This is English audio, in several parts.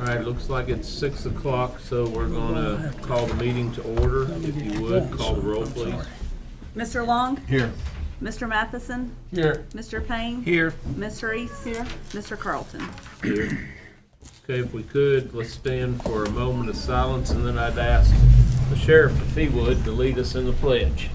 All right, looks like it's 6 o'clock, so we're gonna call the meeting to order. If you would, call the roll, please. Mr. Long? Here. Mr. Matheson? Here. Mr. Payne? Here. Ms. Reese? Here. Mr. Carlton? Here. Okay, if we could, let's stand for a moment of silence, and then I'd ask the sheriff, if he would, to lead us in the pledge.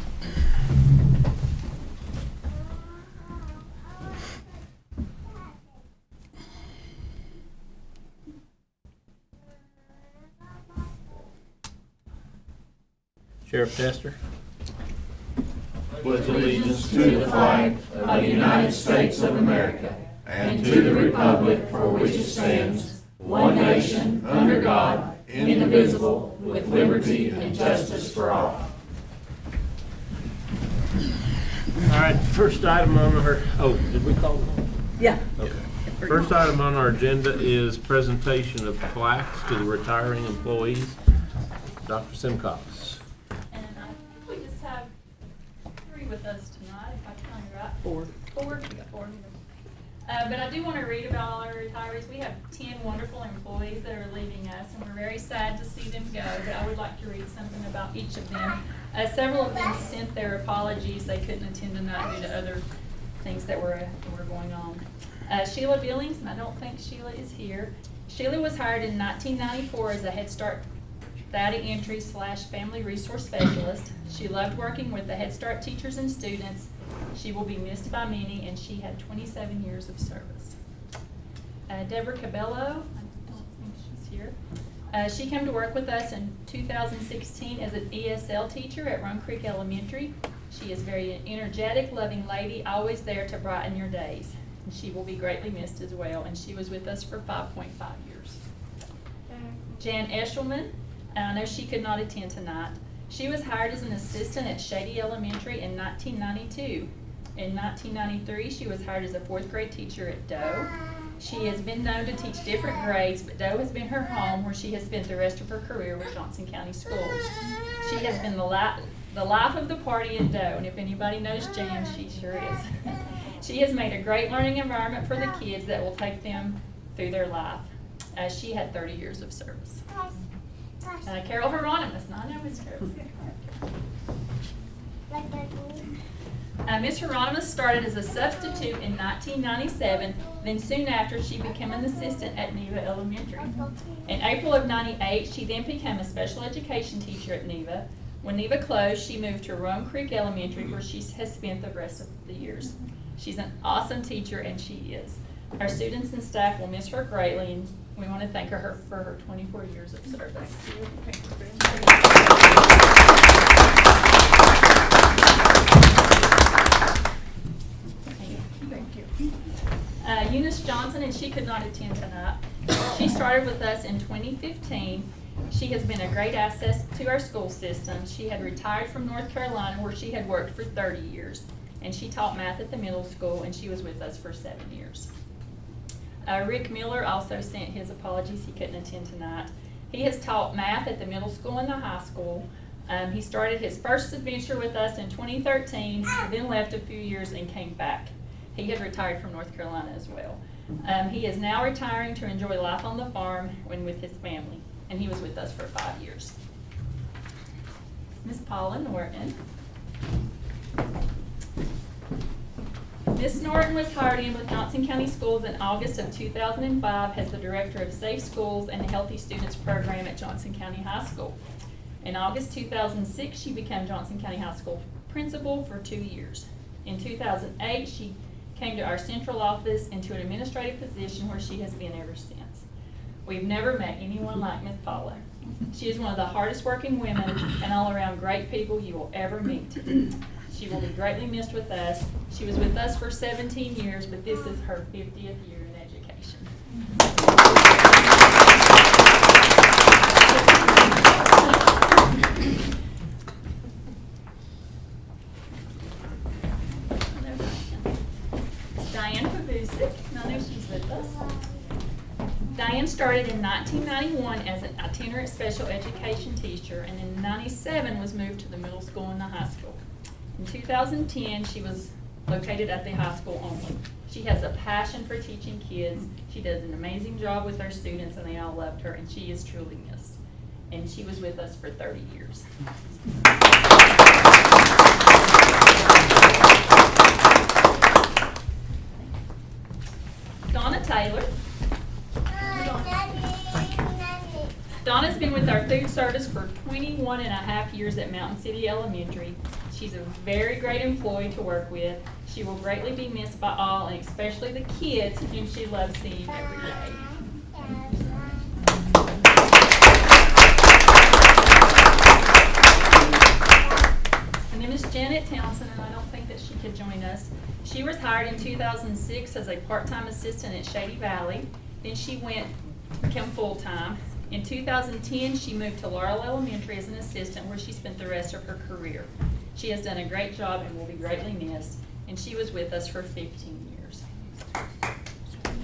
Sheriff Tester. With allegiance to the flag of the United States of America and to the republic for which it stands, one nation, under God, indivisible, with liberty and justice for all. All right, first item on our, did we call them? Yeah. Okay. First item on our agenda is presentation of plaques to the retiring employees. Dr. Simcox. And I think we just have 3 with us tonight, if I count it right. 4. 4? We got 4. But I do want to read about all our retirees. We have 10 wonderful employees that are leaving us, and we're very sad to see them go, but I would like to read something about each of them. Several of them sent their apologies. They couldn't attend tonight due to other things that were going on. Sheila Billings, and I don't think Sheila is here. Sheila was hired in 1994 as a Head Start data entry / family resource specialist. She loved working with the Head Start teachers and students. She will be missed by many, and she had 27 years of service. Deborah Cabello, I don't think she's here. She came to work with us in 2016 as an ESL teacher at Run Creek Elementary. She is a very energetic, loving lady, always there to brighten your days. And she will be greatly missed as well, and she was with us for 5.5 years. Jan Eshelman, I know she could not attend tonight. She was hired as an assistant at Shady Elementary in 1992. In 1993, she was hired as a 4th grade teacher at Doe. She has been known to teach different grades, but Doe has been her home where she has spent the rest of her career with Johnson County Schools. She has been the life of the party at Doe, and if anybody knows Jan, she sure is. She has made a great learning environment for the kids that will take them through their life. She had 30 years of service. Carol Hieronymus. No, I know Miss Carol. Miss Hieronymus started as a substitute in 1997, then soon after she became an assistant at Neva Elementary. In April of '98, she then became a special education teacher at Neva. When Neva closed, she moved to Rome Creek Elementary, where she has spent the rest of the years. She's an awesome teacher, and she is. Our students and staff will miss her greatly, and we want to thank her for her 24 years of service. Thank you. Eunice Johnson, and she could not attend tonight. She started with us in 2015. She has been a great asset to our school system. She had retired from North Carolina, where she had worked for 30 years. And she taught math at the middle school, and she was with us for 7 years. Rick Miller also sent his apologies. He couldn't attend tonight. He has taught math at the middle school and the high school. He started his first adventure with us in 2013, then left a few years and came back. He had retired from North Carolina as well. He is now retiring to enjoy life on the farm when with his family, and he was with us for 5 years. Miss Paula Norton. Ms. Norton was hired in with Johnson County Schools in August of 2005 as the Director of Safe Schools and the Healthy Students Program at Johnson County High School. In August 2006, she became Johnson County High School Principal for 2 years. In 2008, she came to our central office into an administrative position where she has been ever since. We've never met anyone like Ms. Paula. She is one of the hardest working women and all around great people you will ever meet. She will be greatly missed with us. She was with us for 17 years, but this is her 50th year in education. Diane Pabusik, I know she's with us. Diane started in 1991 as an itinerant special education teacher, and in '97 was moved to the middle school and the high school. In 2010, she was located at the high school only. She has a passion for teaching kids. She does an amazing job with our students, and they all loved her, and she is truly missed. And she was with us for 30 years. Donna Taylor. Donna's been with our food service for 21 and a half years at Mountain City Elementary. She's a very great employee to work with. She will greatly be missed by all, and especially the kids whom she loves seeing every day. And then Miss Janet Townsend, and I don't think that she could join us. She was hired in 2006 as a part-time assistant at Shady Valley. Then she became full-time. In 2010, she moved to Laurel Elementary as an assistant, where she spent the rest of her career. She has done a great job and will be greatly missed, and she was with us for 15 years.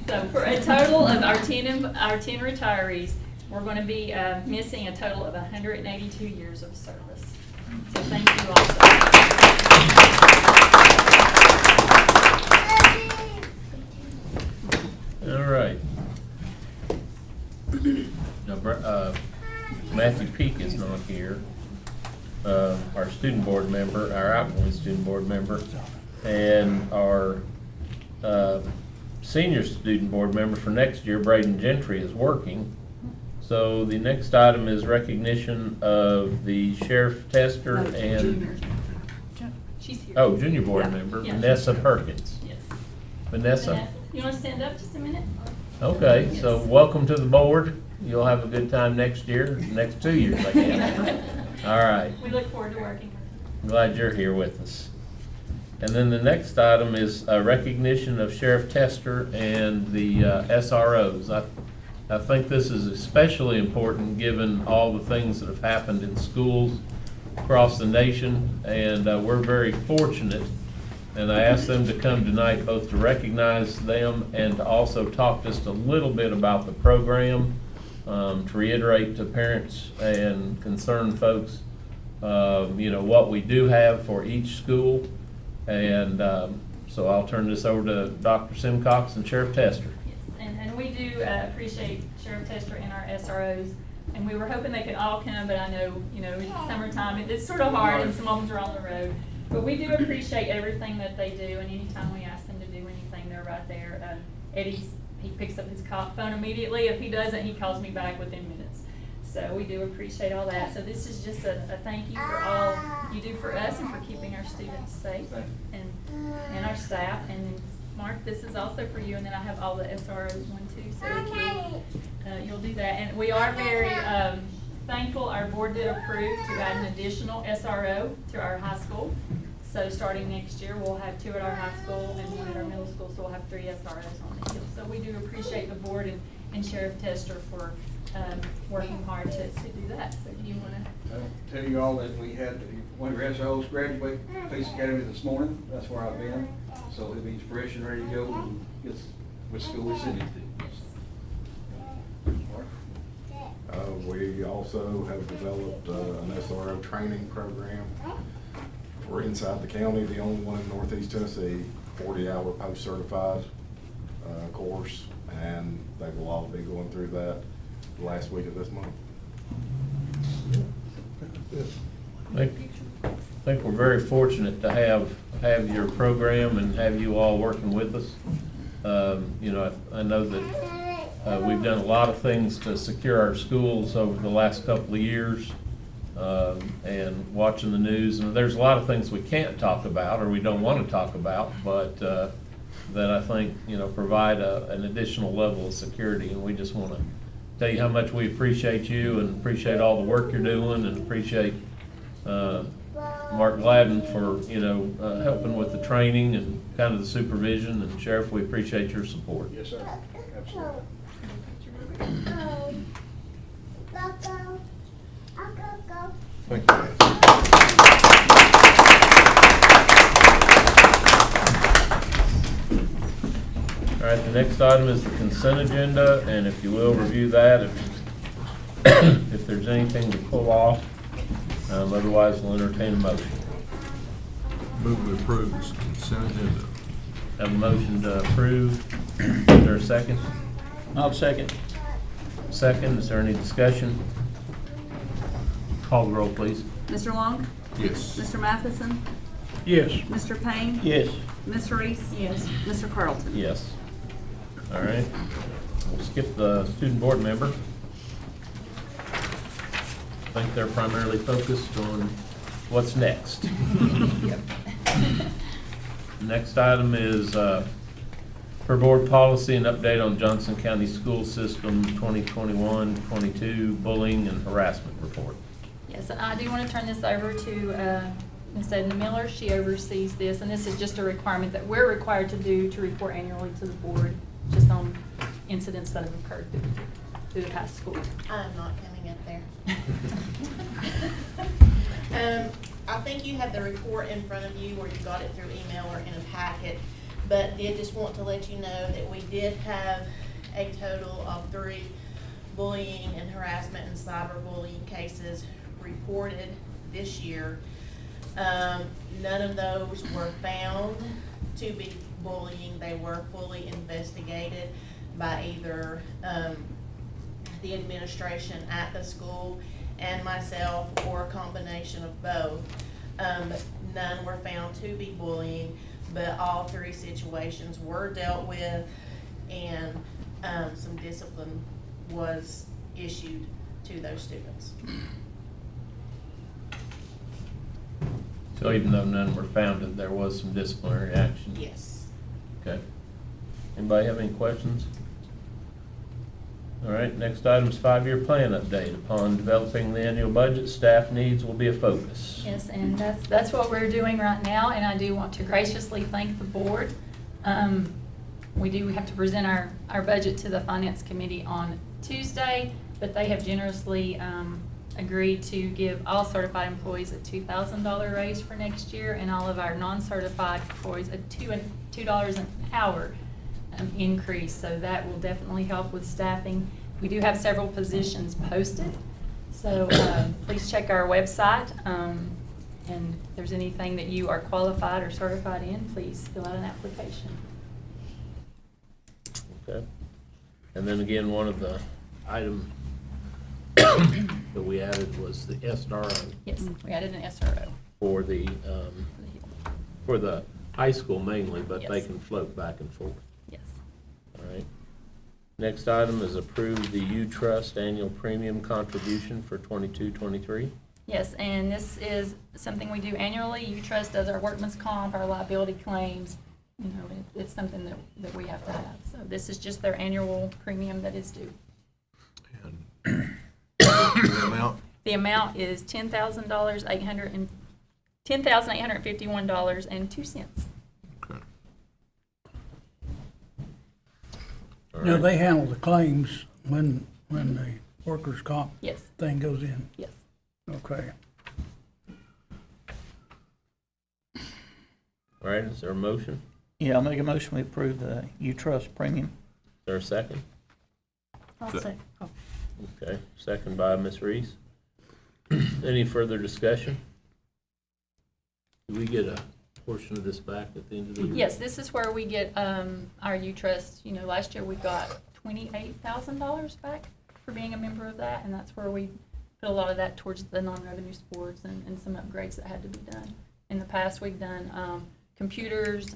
So for a total of our 10 retirees, we're going to be missing a total of 182 years of service. So thank you all so much. All right. Now, Matthew Peak is not here. Our student board member, our outgoing student board member, and our senior student board member for next year, Braden Gentry, is working. So the next item is recognition of the Sheriff Tester and She's here. oh, junior board member, Yeah. Vanessa Perkins. Yes. Vanessa. You want to stand up just a minute? Okay, so Yes. welcome to the board. You'll have a good time next year, next 2 years, I guess. All right. We look forward to working with you. I'm glad you're here with us. And then the next item is a recognition of Sheriff Tester and the SROs. I think this is especially important given all the things that have happened in schools across the nation, and we're very fortunate. And I asked them to come tonight both to recognize them and to also talk just a little bit about the program, to reiterate to parents and concerned folks, you know, what we do have for each school. And so I'll turn this over to Dr. Simcox and Sheriff Tester. Yes, and we do appreciate Sheriff Tester and our SROs. And we were hoping they could all come, but I know, you know, it's summertime. It's sort of hard, and some of them are on the road. But we do appreciate everything that they do, and anytime we ask them to do anything, they're right there. He picks up his phone immediately. If he doesn't, he calls me back within minutes. So we do appreciate all that. So this is just a thank you for all you do for us and for keeping our students safe and our staff. And then, Mark, this is also for you. And then I have all the SROs one too. So if you'll do that. And we are very thankful. Our board did approve to add an additional SRO to our high school. So starting next year, we'll have 2 at our high school and 1 at our middle school. So we'll have 3 SROs on the hill. So we do appreciate the board and Sheriff Tester for working hard to do that. So do you want to? I'll tell you all that we had one of your SROs graduate Police Academy this morning. That's where I've been. So he'll be fresh and ready to go and get with school we send him to. Mark? We also have developed an SRO training program. We're inside the county, the only one in Northeast Tennessee, 40-hour post-certified course, and they will all be going through that the last week of this month. I think we're very fortunate to have your program and have you all working with us. You know, I know that we've done a lot of things to secure our schools over the last couple of years, and watching the news. And there's a lot of things we can't talk about or we don't want to talk about, but that I think, you know, provide an additional level of security. And we just want to tell you how much we appreciate you and appreciate all the work you're doing, and appreciate Mark Gladden for, you know, helping with the training and kind of the supervision. And Sheriff, we appreciate your support. Yes, sir. Absolutely. Thank you. All right, the next item is the consent agenda, and if you will, review that if there's anything to pull off. Otherwise, we'll entertain a motion. Move to approve this consent agenda. Have a motion to approve. Is there a second? I'll second. Second, is there any discussion? Call the roll, please. Mr. Long? Yes. Mr. Matheson? Yes. Mr. Payne? Yes. Ms. Reese? Yes. Mr. Carlton? Yes. All right. We'll skip the student board member. I think they're primarily focused on what's next. Yep. Next item is per board policy and update on Johnson County School System 2021-22 bullying and harassment report. Yes, and I do want to turn this over to Ms. Edna Miller. She oversees this, and this is just a requirement that we're required to do to report annually to the board, just on incidents that have occurred through the past school. I'm not coming up there. I think you have the report in front of you, or you got it through email or in a packet, but did just want to let you know that we did have a total of 3 bullying and harassment and cyberbullying cases reported this year. None of those were found to be bullying. They were fully investigated by either the administration at the school and myself, or a combination of both. None were found to be bullying, but all 3 situations were dealt with, and some discipline was issued to those students. So even though none were founded, there was some disciplinary action? Yes. Okay. Anybody have any questions? All right, next item is 5-year plan update. Upon developing the annual budget, staff needs will be a focus. Yes, and that's what we're doing right now, and I do want to graciously thank the board. We do have to present our budget to the Finance Committee on Tuesday, but they have generously agreed to give all certified employees a $2,000 raise for next year, and all of our non-certified employees a $2 an hour increase. So that will definitely help with staffing. We do have several positions posted, so please check our website, and if there's anything that you are qualified or certified in, please fill out an application. Okay. And then again, one of the items that we added was the SRO Yes, we added an SRO. for the high school mainly, but they Yes. can float back and forth. Yes. All right. Next item is approve the U-Trust annual premium contribution for 22-23. Yes, and this is something we do annually. U-Trust does our workman's comp, our liability claims. You know, it's something that we have to have. So this is just their annual premium that is due. And the amount? The amount is $10,851.02. Okay. All Now, right. they handle the claims when the workers' comp Yes, thing goes in. yes. Okay. All right, is there a motion? Yeah, I'll make a motion we approve the U-Trust premium. Is there a second? I'll Se- say. Oh. Okay, second by Ms. Reese. Any further discussion? Do we get a portion of this back at the end of the year? Yes, this is where we get our U-Trust. You know, last year we got $28,000 back for being a member of that, and that's where we put a lot of that towards the non-revenue sports and some upgrades that had to be done. In the past, we've done computers,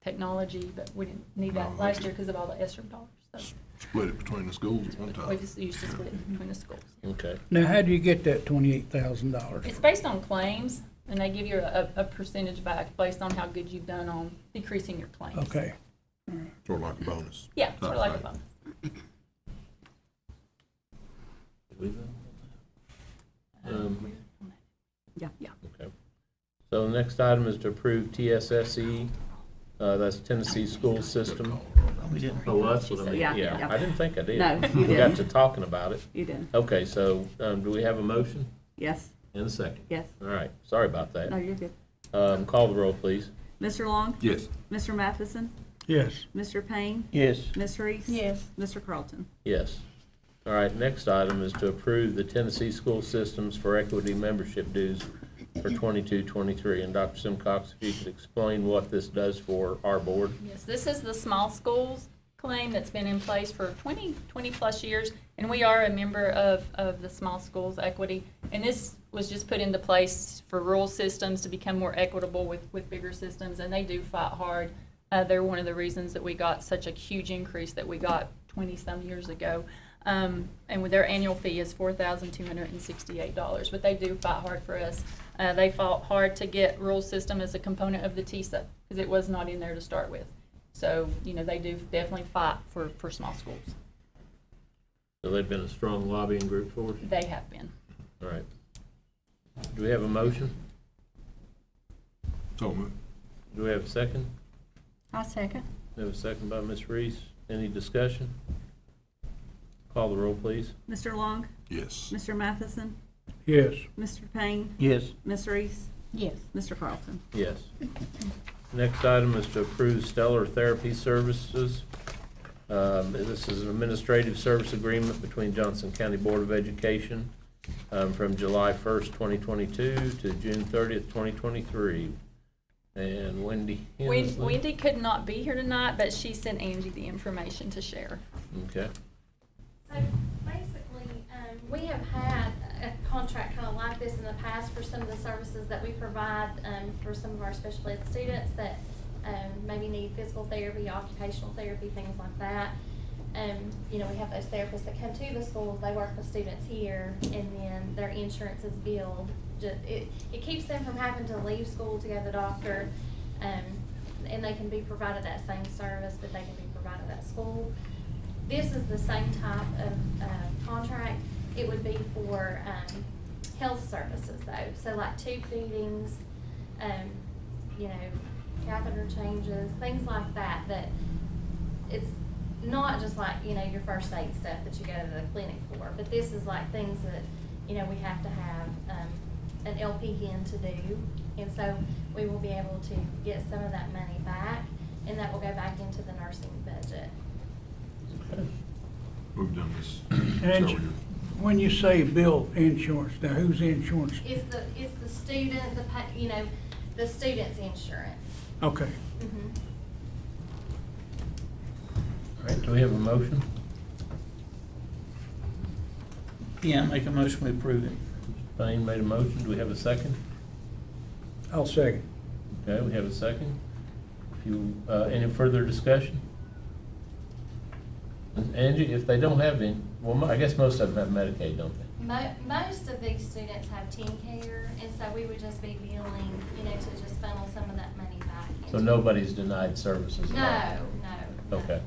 technology, but we didn't need that Oh, last okay. year because of all the ESSER dollars. So Split it between the schools at one we time. just used to split it between the schools. Okay, Now, how do you get that $28,000? It's based on claims, and they give you a percentage back based on how good you've done on decreasing your claims. Okay. Sort of like a bonus. Yeah, sort of like a Type bonus. Did we vote on that? Yeah. Okay. So the next item is to approve TSSE, that's Tennessee School System. We didn't. Oh, well, that's what I mean, Yeah, yeah. yeah. I didn't think I did. No, you We got didn't. to talking about it. You did. Okay, so do we have a motion Yes, and a second? yes. All right, sorry about No, that. you're good. Call the roll, please. Mr. Long? Yes. Mr. Matheson? Yes. Mr. Payne? Yes. Ms. Reese? Yes. Mr. Carlton? Yes. All right, next item is to approve the Tennessee School Systems for Equity membership dues for 22-23. And Dr. Simcox, if you could explain what this does for our board. Yes, this is the small schools claim that's been in place for 20 plus years, and we are a member of the small schools equity. And this was just put into place for rural systems to become more equitable with bigger systems, and they do fight hard. They're one of the reasons that we got such a huge increase that we got 20-some years ago. And with their annual fee is $4,268, but they do fight hard for us. They fought hard to get rural system as a component of the TSSA because it was not in there to start with. So, you know, they do definitely fight for small schools. So they've been a strong lobbying group for us. They have been. All right. Do we have a motion? So moved. Do we have a second? I'll second. We have a second by Ms. Reese. Any discussion? Call the roll, please. Mr. Long? Yes. Mr. Matheson? Yes. Mr. Payne? Yes. Ms. Reese? Yes. Mr. Carlton? Yes. Next item is to approve Stellar Therapy Services. This is an administrative service agreement between Johnson County Board of Education from July 1st, 2022 to June 30th, 2023. And Wendy Hensley. Wendy could not be here tonight, but she sent Angie the information to share. Okay. So basically, we have had a contract kind of like this in the past for some of the services that we provide for some of our special ed students that maybe need physical therapy, occupational therapy, things like that. You know, we have those therapists that come to the schools, they work with students here, and then their insurance is billed. It keeps them from having to leave school to go to the doctor, and they can be provided that same service, but they can be provided at school. This is the same type of contract. It would be for health services though. So like tube feedings, you know, catheter changes, things like that, that it's not just like, you know, your first aid stuff that you go to the clinic for, but this is like things that, you know, we have to have an LPN to do. And so we will be able to get some of that money back, and that will go back into the nursing budget. Okay. We've done this. And several years. when you say bill insurance, now whose insurance? It's the student, you know, the student's insurance. Okay. Mhm. All right, do we have a motion? Yeah, make a motion we approve it. Payne made a motion. Do we have a second? I'll second. Okay, we have a second. Any further discussion? Angie, if they don't have any, well, I guess most of them have Medicaid, don't they? Most of these students have teen care, and so we would just be billing, you know, to just funnel some of that money back. So into- nobody's denied services? No. Okay.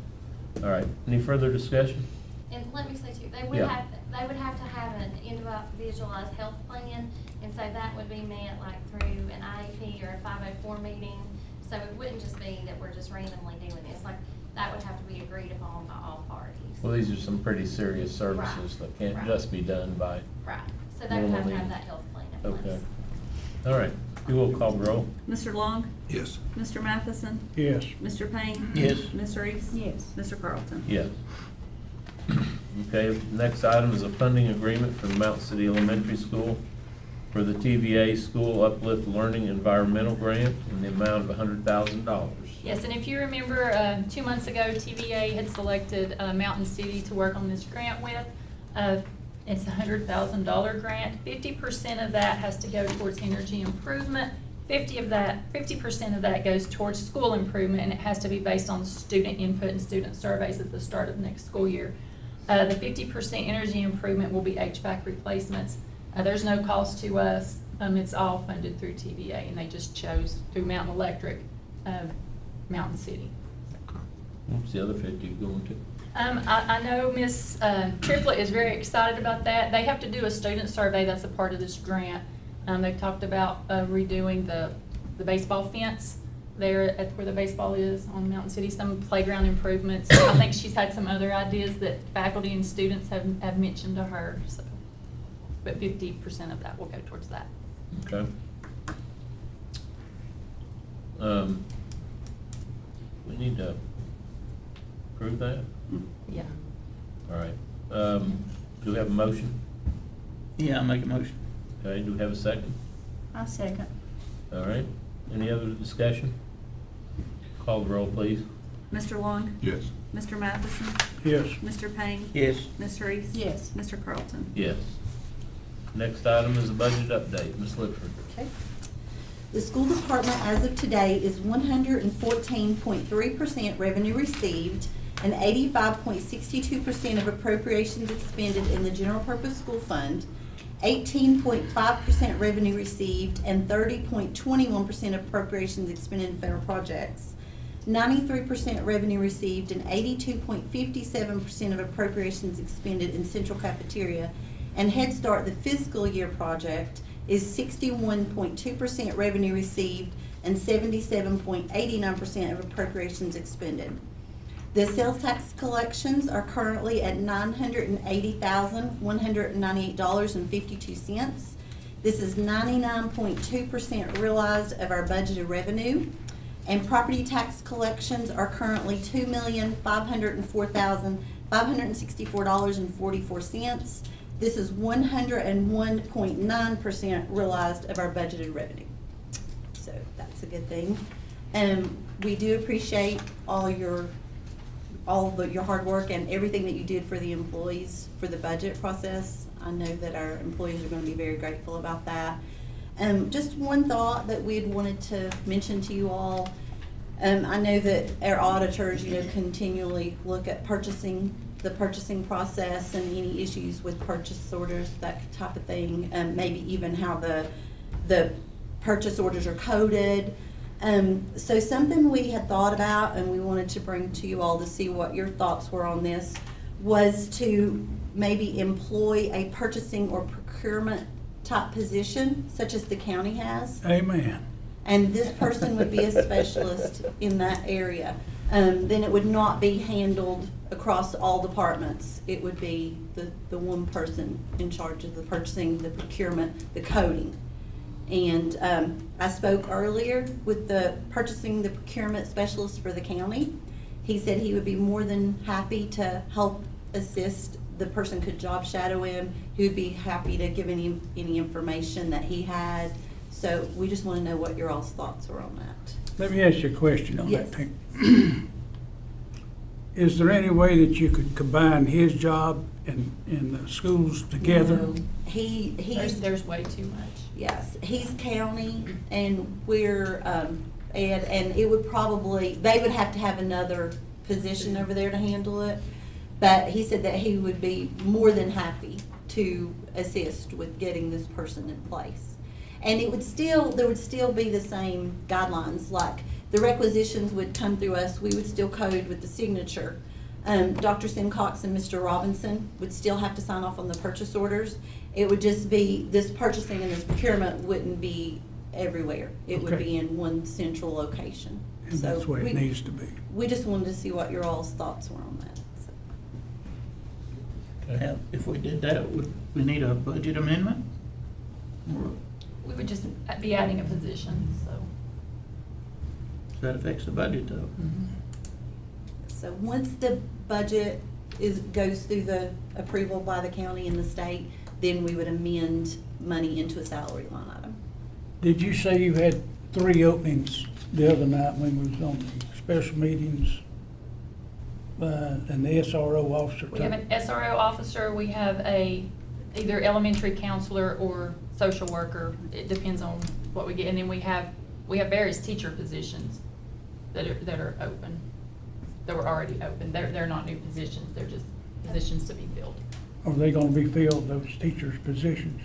All right. Any further discussion? And let me say too, they Yeah. would have to have an individualized health plan, and so that would be met like through an IEP or a 504 meeting. So it wouldn't just be that we're just randomly doing this, like, that would have to be agreed upon by all parties. Well, these are some pretty serious services that can't Right. just be done by, Right, so they would have to Normally- have that health plan in place. okay. All right. You will call the roll. Mr. Long? Yes. Mr. Matheson? Yes. Mr. Payne? Yes. Ms. Reese? Yes. Mr. Carlton? Yes. Okay, next item is a funding agreement for the Mountain City Elementary School for the TVA School Uplift Learning Environmental Grant in the amount of $100,000. Yes, and if you remember, 2 months ago, TVA had selected Mountain City to work on this grant with. It's a $100,000 grant. 50% of that has to go towards energy improvement. 50% of that goes towards school improvement, and it has to be based on student input and student surveys at the start of next school year. The 50% energy improvement will be HVAC replacements. There's no cost to us. It's all funded through TVA, and they just chose through Mountain Electric, Mountain City. What's the other 50 going to? I know Ms. Triplett is very excited about that. They have to do a student survey that's a part of this grant. They've talked about redoing the baseball fence there at where the baseball is on Mountain City, some playground improvements. I think she's had some other ideas that faculty and students have mentioned to her. So, but 50% of that will go towards that. Okay. We need to approve that? Yeah. All right. Do we have a motion? Yeah, make a motion. Okay, do we have a second? I second. All right, any other discussion? Call the roll, please. Mr. Long? Yes. Mr. Matheson? Yes. Mr. Payne? Yes. Ms. Reese? Yes. Mr. Carlton? Yes. Next item is a budget update. Ms. Lipford. Okay. The school department as of today is 114.3% revenue received and 85.62% of appropriations expended in the general purpose school fund, 18.5% revenue received and 30.21% of appropriations expended in federal projects, 93% revenue received and 82.57% of appropriations expended in central cafeteria, and Head Start, the fiscal year project, is 61.2% revenue received and 77.89% of appropriations expended. The sales tax collections are currently at $980,198.52. This is 99.2% realized of our budgeted revenue. And property tax collections are currently $2,504,564.44. This is 101.9% realized of our budgeted revenue. So that's a good thing. We do appreciate all your hard work and everything that you did for the employees for the budget process. I know that our employees are going to be very grateful about that. Just one thought that we had wanted to mention to you all. I know that our auditors, continually look at the purchasing process and any issues with purchase orders, that type of thing. Maybe even how the purchase orders are coded. So something we had thought about and we wanted to bring to you all to see what your thoughts were on this was to maybe employ a purchasing or procurement type position, such as the county has. Amen. And this person would be a specialist in that area. Then it would not be handled across all departments. It would be the one person in charge of the purchasing, the procurement, the coding. And I spoke earlier with the purchasing, the procurement specialist for the county. He said he would be more than happy to help assist. The person could job shadow him. He would be happy to give any information that he had. So we just want to know what your all's thoughts were on that. Let me ask you a question on Yes. that thing. Is there any way that you could combine his job and the schools together? No. There's way too much. Yes, he's county and we're ed, and it would probably, they would have to have another position over there to handle it. But he said that he would be more than happy to assist with getting this person in place. And there would still be the same guidelines, like the requisitions would come through us, we would still code with the signature. Dr. Simcox and Mr. Robinson would still have to sign off on the purchase orders. It would just be, this purchasing and this procurement wouldn't be everywhere. It would Okay. be in one central location. And that's the way it needs to be. We just wanted to see what your all's thoughts were on that. So. Now, if we did that, would we need a budget amendment? Or We would just be adding a position, so. that affects the budget though? So once the budget goes through the approval by the county and the state, then we would amend money into a salary line item. Did you say you had 3 openings the other night when we was on the special meetings? And the SRO officer? We have an SRO officer, we have either elementary counselor or social worker. It depends on what we get. And then we have various teacher positions that are open, that were already open. They're not new positions, they're just positions to be filled. Are they gonna be filled, those teachers' positions?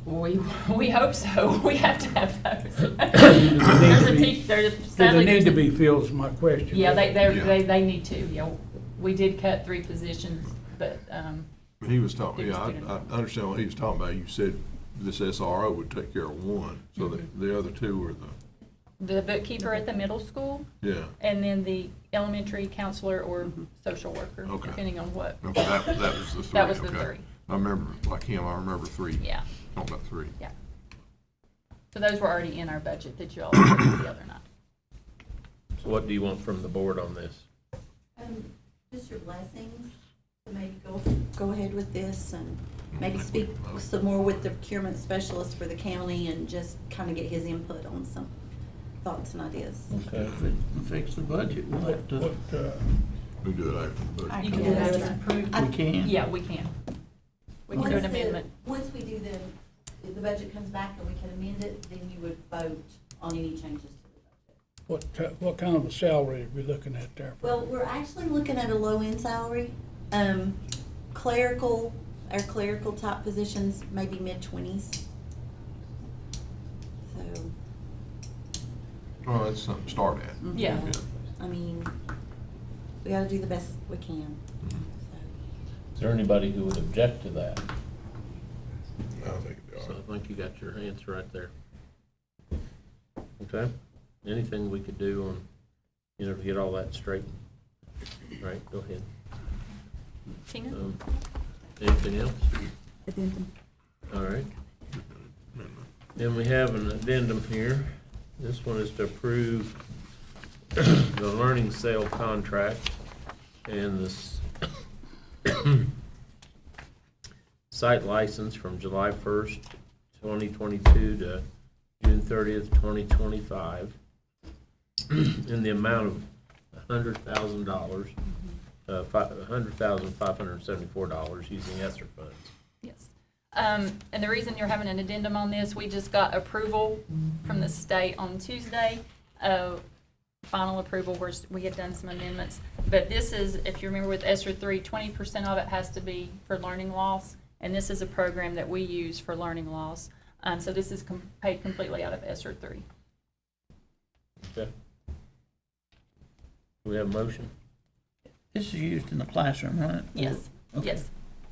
We hope so. We have to have those. Do they need to be filled is my question. Yeah, they need to, yeah. We did cut 3 positions, but, He was talking, yeah, Student. I understand what he was talking about. You said this SRO would take care of one, so that the other 2 were the bookkeeper at the middle school, yeah. and then the elementary counselor or social worker, Okay. depending on what. Okay, that was the 3. That was the okay. 3. I remember, like him, I remember 3. Yeah, Talking about 3. yeah. So those were already in our budget that you all approved the other night. So what do you want from the board on this? Just your blessings maybe go ahead with this and maybe speak some more with the procurement specialist for the county and just kind of get his input on some thoughts and ideas. Okay. If it affects the budget, we'll have to, We do it after. You can do that as approved. we can. Yeah, we can. We can do an Once the- amendment. Once we do if the budget comes back and we can amend it, then you would vote on any changes to the budget. What kind of a salary are we looking at there? Well, we're actually looking at a low-end salary. Our clerical type positions, maybe mid-20s. So, Well, that's something to start at. Yeah. I mean, we gotta do the best we can. So. Is there anybody who would object to that? I think it'd be all So right. I think you got your answer right there. Okay, anything we could do on, to get all that straight? All right, go ahead. Tina? Anything else? Addendum. All right. Then we have an addendum here. This one is to approve the learning sale contract and this site license from July 1st, 2022 to June 30th, 2025 in the amount of $100,000, $100,574 using ESSER funds. Yes. And the reason you're having an addendum on this, we just got approval from the state on Tuesday. Final approval, where we had done some amendments. But this is, if you remember with ESSER 3, 20% of it has to be for learning loss. And this is a program that we use for learning loss. So this is paid completely out of ESSER 3. Okay. Do we have a motion? This is used in the classroom, right? Yes, Okay. yes.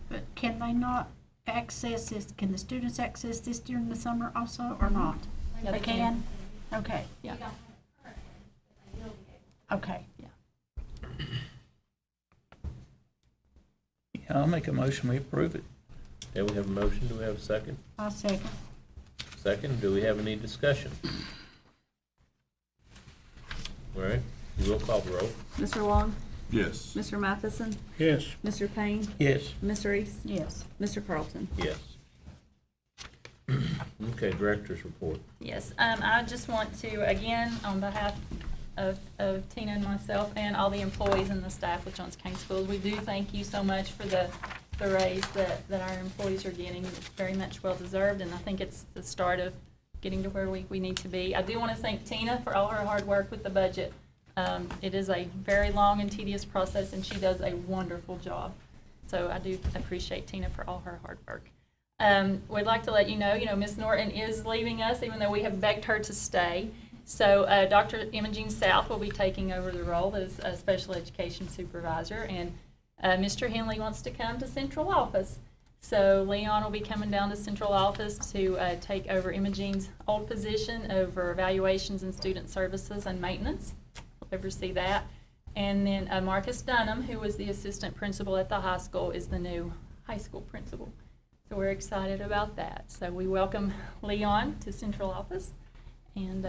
But can they not access this, can the students access this during the summer also, or not? Yeah, They can? Okay, Yeah. okay. Yeah, I'll make a motion, we approve it. Okay, we have a motion. Do we have a second? I'll second. Second, do we have any discussion? All right, you will call the roll. Mr. Long? Yes. Mr. Matheson? Yes. Mr. Payne? Yes. Ms. Reese? Yes. Mr. Carlton? Yes. Okay, director's report. Yes, I just want to, again, on behalf of Tina and myself and all the employees and the staff with Johnson County Schools, we do thank you so much for the raise that our employees are getting. It's very much well-deserved, and I think it's the start of getting to where we need to be. I do want to thank Tina for all her hard work with the budget. It is a very long and tedious process, and she does a wonderful job. So I do appreciate Tina for all her hard work. We'd like to let you know, Ms. Norton is leaving us, even though we have begged her to stay. So Dr. Imogene South will be taking over the role as a special education supervisor, and Mr. Henley wants to come to central office. So Leon will be coming down to central office to take over Imogene's old position over evaluations and student services and maintenance. We'll oversee that. And then Marcus Dunham, who was the assistant principal at the high school, is the new high school principal. So we're excited about that. So we welcome Leon to central office, and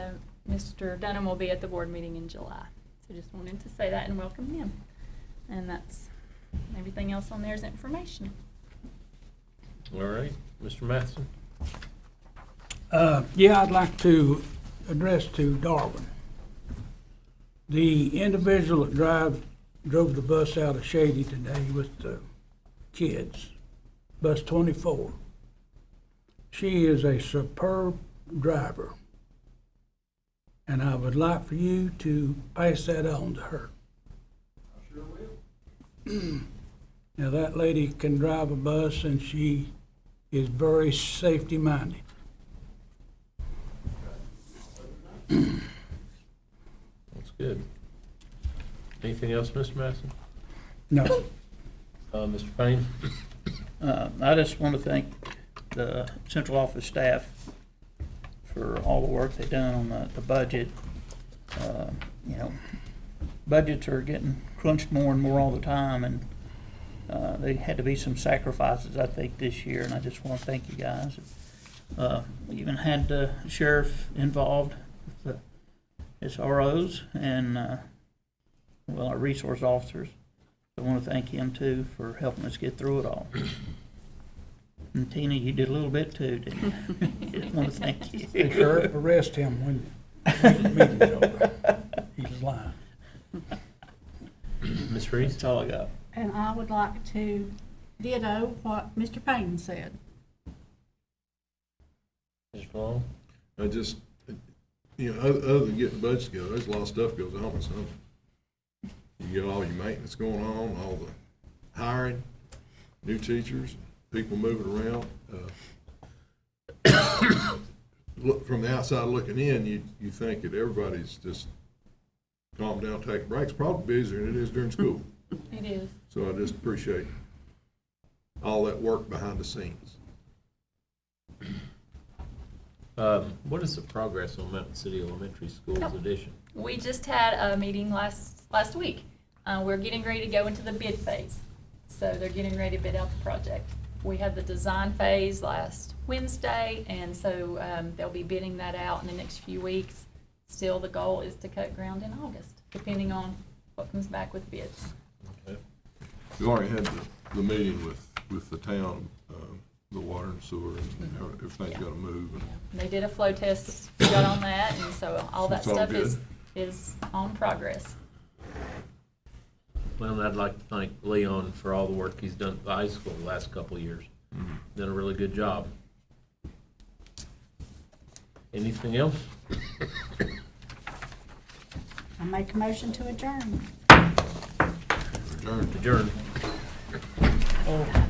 Mr. Dunham will be at the board meeting in July. So just wanted to say that and welcome him. And that's everything else on there is information. All right, Mr. Matheson? Yeah, I'd like to address to Darwin. The individual that drove the bus out of Shady today with the kids, bus 24. She is a superb driver, and I would like for you to pass that on to her. I sure will. Now, that lady can drive a bus, and she is very safety-minded. That's good. Anything else, Mr. Matheson? No. Mr. Payne? I just want to thank the central office staff for all the work they've done on the budget. Budgets are getting crunched more and more all the time, and there had to be some sacrifices, I think, this year, and I just want to thank you guys. We even had the sheriff involved with the SROs and, our resource officers. I want to thank him too for helping us get through it all. And Tina, you did a little bit too, didn't you? Just want to thank you. Hey, Sheriff, arrest him when the meeting's over. He's lying. Ms. Reese? That's all I got. And I would like to ditto what Mr. Payne said. Mr. Long? I just, other than getting budgets together, there's a lot of stuff goes on in summer. You got all your maintenance going on, all the hiring, new teachers, people moving around. Look, from the outside looking in, you think that everybody's just calm down, take breaks, probably busier than it is during school. It is. So I just appreciate all that work behind the scenes. What is the progress on Mountain City Elementary School's Yep. addition? We just had a meeting last week. We're getting ready to go into the bid phase. So they're getting ready to bid out the project. We had the design phase last Wednesday, and so they'll be bidding that out in the next few weeks. Still, the goal is to cut ground in August, depending on what comes back with bids. Okay. We already had the meeting with the town, the water and sewer, and everything's Yeah. got to move. And They did a flow test, we got on that, and so all that It's all stuff good. is on progress. Well, I'd like to thank Leon for all the work he's done at the high school the last couple of years. Done a really good job. Anything else? I make a motion to adjourn. adjourned. Adjourned. Oh,